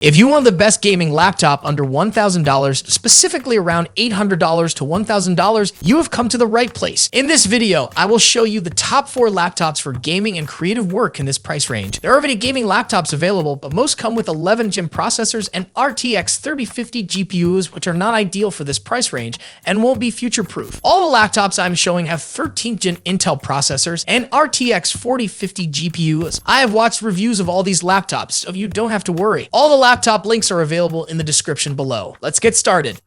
If you want the best gaming laptop under $1,000, specifically around $800 to $1,000, you have come to the right place. In this video, I will show you the top 4 laptops for gaming and creative work in this price range. There are already gaming laptops available, but most come with 11th-gen processors and RTX 3050 GPUs, which are not ideal for this price range and won't be future-proof. All the laptops I'm showing have 13th-gen Intel processors and RTX 4050 GPUs. I have watched reviews of all these laptops, so you don't have to worry. All the laptop links are available in the description below. Let's get started.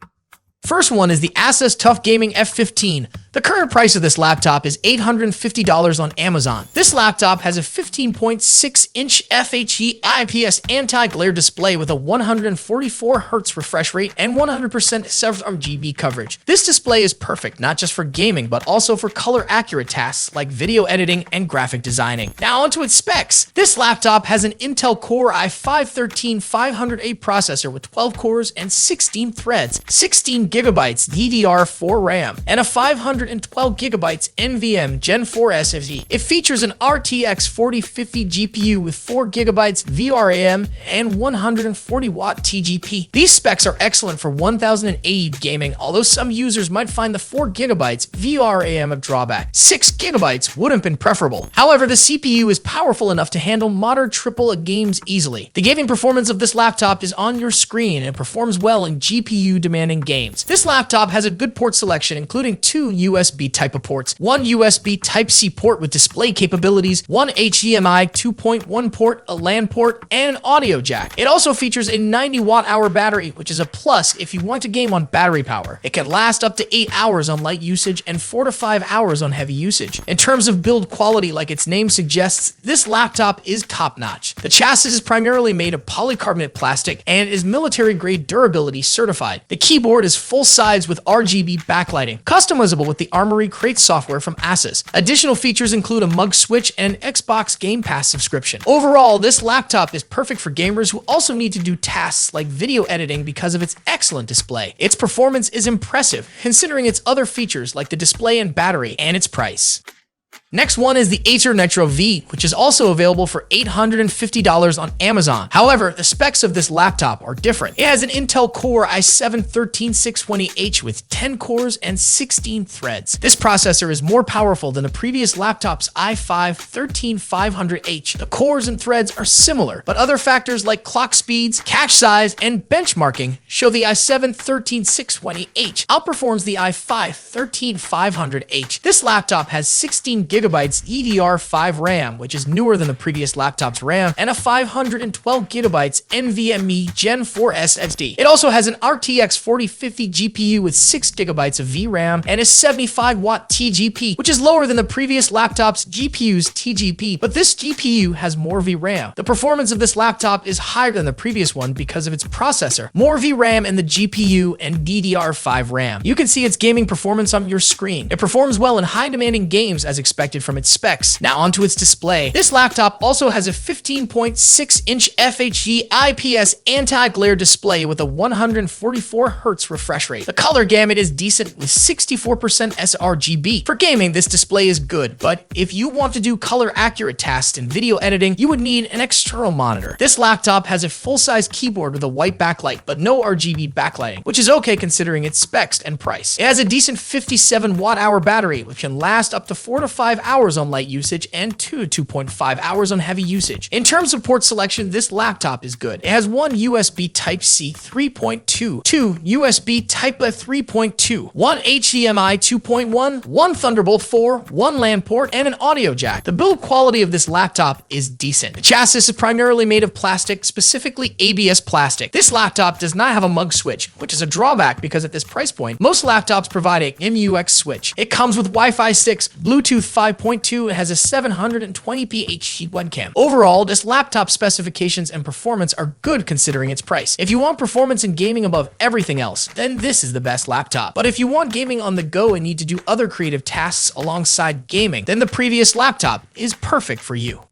First one is the Asus TUF Gaming F15. The current price of this laptop is $850 on Amazon. This laptop has a 15.6-inch FHD IPS anti-glare display with a 144Hz refresh rate and 100% sRGB coverage. This display is perfect not just for gaming, but also for color-accurate tasks like video editing and graphic designing. Now onto its specs. This laptop has an Intel Core i5-13500A processor with 12 cores and 16 threads, 16 gigabytes DDR4 RAM, and a 512 gigabytes NVMe Gen 4 SSD. It features an RTX 4050 GPU with 4 gigabytes VRAM and 140 watt TGP. These specs are excellent for 1080 gaming, although some users might find the 4 gigabytes VRAM a drawback. 6 gigabytes would have been preferable. However, the CPU is powerful enough to handle modern AAA games easily. The gaming performance of this laptop is on your screen and performs well in GPU demanding games. This laptop has a good port selection, including 2 USB type of ports, 1 USB Type-C port with display capabilities, 1 HDMI 2.1 port, a LAN port, and an audio jack. It also features a 90 watt-hour battery, which is a plus if you want to game on battery power. It can last up to 8 hours on light usage and 4 to 5 hours on heavy usage. In terms of build quality, like its name suggests, this laptop is top-notch. The chassis is primarily made of polycarbonate plastic and is military-grade durability certified. The keyboard is full-size with RGB backlighting, customizable with the Armory Crate software from Asus. Additional features include a mug switch and an Xbox Game Pass subscription. Overall, this laptop is perfect for gamers who also need to do tasks like video editing because of its excellent display. Its performance is impressive, considering its other features like the display and battery, and its price. Next one is the Acer Nitro V, which is also available for $850 on Amazon. However, the specs of this laptop are different. It has an Intel Core i7-13620H with 10 cores and 16 threads. This processor is more powerful than the previous laptop's i5-13500H. The cores and threads are similar, but other factors like clock speeds, cache size, and benchmarking show the i7-13620H outperforms the i5-13500H. This laptop has 16 gigabytes DDR5 RAM, which is newer than the previous laptop's RAM, and a 512 gigabytes NVMe Gen 4 SSD. It also has an RTX 4050 GPU with 6 gigabytes of VRAM and a 75 watt TGP, which is lower than the previous laptop's GPU's TGP, but this GPU has more VRAM. The performance of this laptop is higher than the previous one because of its processor, more VRAM in the GPU, and DDR5 RAM. You can see its gaming performance on your screen. It performs well in high demanding games as expected from its specs. Now onto its display. This laptop also has a 15.6-inch FHD IPS anti-glare display with a 144Hz refresh rate. The color gamut is decent with 64% sRGB. For gaming, this display is good, but if you want to do color-accurate tasks in video editing, you would need an external monitor. This laptop has a full-size keyboard with a white backlight, but no RGB backlighting, which is okay considering its specs and price. It has a decent 57 watt-hour battery, which can last up to 4 to 5 hours on light usage and 2 to 2.5 hours on heavy usage. In terms of port selection, this laptop is good. It has 1 USB Type-C 3.2, 2 USB Type-A 3.2, 1 HDMI 2.1, 1 Thunderbolt 4, 1 LAN port, and an audio jack. The build quality of this laptop is decent. The chassis is primarily made of plastic, specifically ABS plastic. This laptop does not have a mug switch, which is a drawback because at this price point, most laptops provide a MUX switch. It comes with Wi-Fi 6, Bluetooth 5.2, and has a 720p HD webcam. Overall, this laptop specifications and performance are good considering its price. If you want performance in gaming above everything else, then this is the best laptop. But if you want gaming on the go and need to do other creative tasks alongside gaming, then the previous laptop is perfect for you.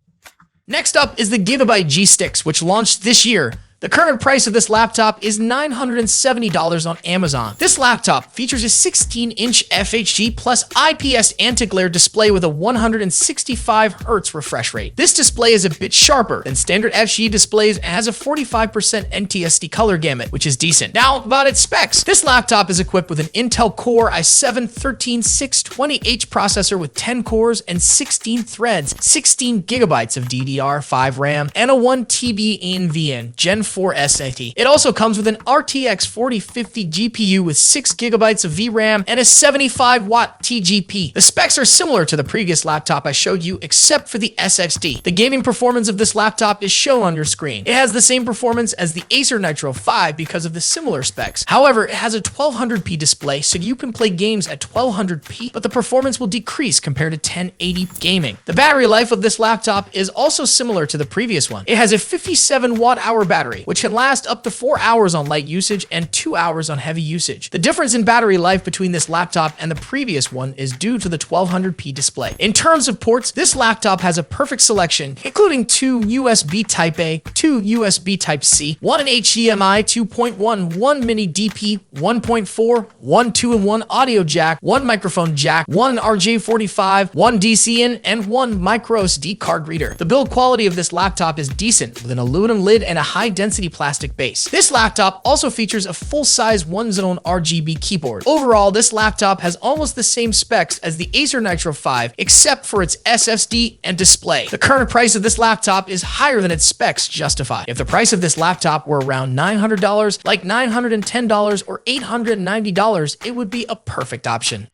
Next up is the Gigabyte Gstick, which launched this year. The current price of this laptop is $970 on Amazon. This laptop features a 16-inch FHD plus IPS anti-glare display with a 165 Hz refresh rate. This display is a bit sharper than standard FHD displays and has a 45% NTSC color gamut, which is decent. Now, about its specs. This laptop is equipped with an Intel Core i7-13620H processor with 10 cores and 16 threads, 16 gigabytes of DDR5 RAM, and a 1 TB NVN Gen 4 SSD. It also comes with an RTX 4050 GPU with 6 gigabytes of VRAM and a 75-watt TGP. The specs are similar to the previous laptop I showed you, except for the SSD. The gaming performance of this laptop is shown on your screen. It has the same performance as the Acer Nitro V because of the similar specs. However, it has a 1200p display, so you can play games at 1200p, but the performance will decrease compared to 1080 gaming. The battery life of this laptop is also similar to the previous one. It has a 57 watt-hour battery, which can last up to 4 hours on light usage and 2 hours on heavy usage. The difference in battery life between this laptop and the previous one is due to the 1200p display. In terms of ports, this laptop has a perfect selection, including 2 USB Type-A, 2 USB Type-C, 1 HDMI 2.1, 1 mini DP 1.4, 1 2-in-1 audio jack, 1 microphone jack, 1 RJ45, 1 DC-in, and 1 micro SD card reader. The build quality of this laptop is decent, with an aluminum lid and a high-density plastic base. This laptop also features a full-size one-zone RGB keyboard. Overall, this laptop has almost the same specs as the Acer Nitro V, except for its SSD and display. The current price of this laptop is higher than its specs justify. If the price of this laptop were around $900, like $910 or $890, it would be a perfect option.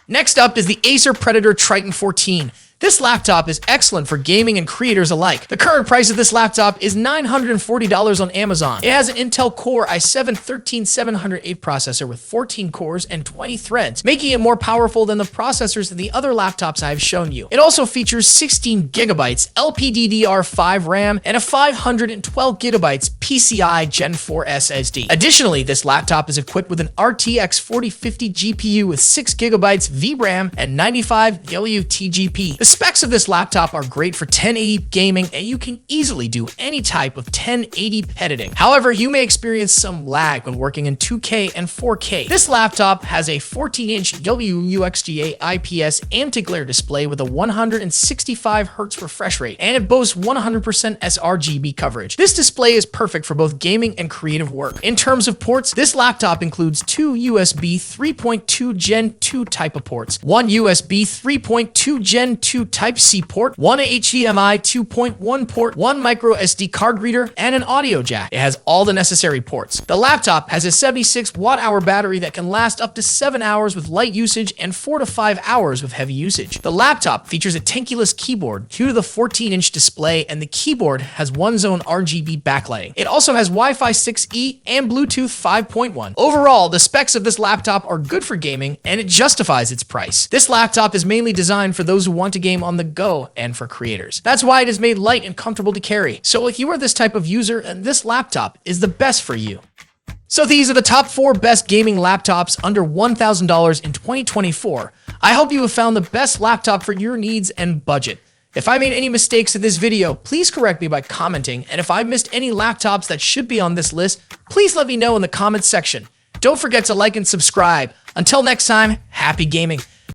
Next up is the Acer Predator Triton 14. This laptop is excellent for gaming and creators alike. The current price of this laptop is $940 on Amazon. It has an Intel Core i7-13708 processor with 14 cores and 20 threads, making it more powerful than the processors in the other laptops I have shown you. It also features 16 gigabytes LPDDR5 RAM and a 512 gigabytes PCI Gen 4 SSD. Additionally, this laptop is equipped with an RTX 4050 GPU with 6 gigabytes VRAM and 95 TGP. The specs of this laptop are great for 1080 gaming, and you can easily do any type of 1080 editing. However, you may experience some lag when working in 2K and 4K. This laptop has a 14-inch WUXGA IPS anti-glare display with a 165 Hz refresh rate, and it boasts 100% sRGB coverage. This display is perfect for both gaming and creative work. In terms of ports, this laptop includes 2 USB 3.2 Gen 2 type of ports, 1 USB 3.2 Gen 2 Type-C port, 1 HDMI 2.1 port, 1 micro SD card reader, and an audio jack. It has all the necessary ports. The laptop has a 76 watt-hour battery that can last up to 7 hours with light usage and 4 to 5 hours with heavy usage. The laptop features a tankless keyboard due to the 14-inch display, and the keyboard has one-zone RGB backlighting. It also has Wi-Fi 6E and Bluetooth 5.1. Overall, the specs of this laptop are good for gaming, and it justifies its price. This laptop is mainly designed for those who want to game on the go and for creators. That's why it is made light and comfortable to carry. So if you are this type of user, this laptop is the best for you. So these are the top 4 best gaming laptops under $1,000 in 2024. I hope you have found the best laptop for your needs and budget. If I made any mistakes in this video, please correct me by commenting, and if I missed any laptops that should be on this list, please let me know in the comments section. Don't forget to like and subscribe. Until next time, happy gaming.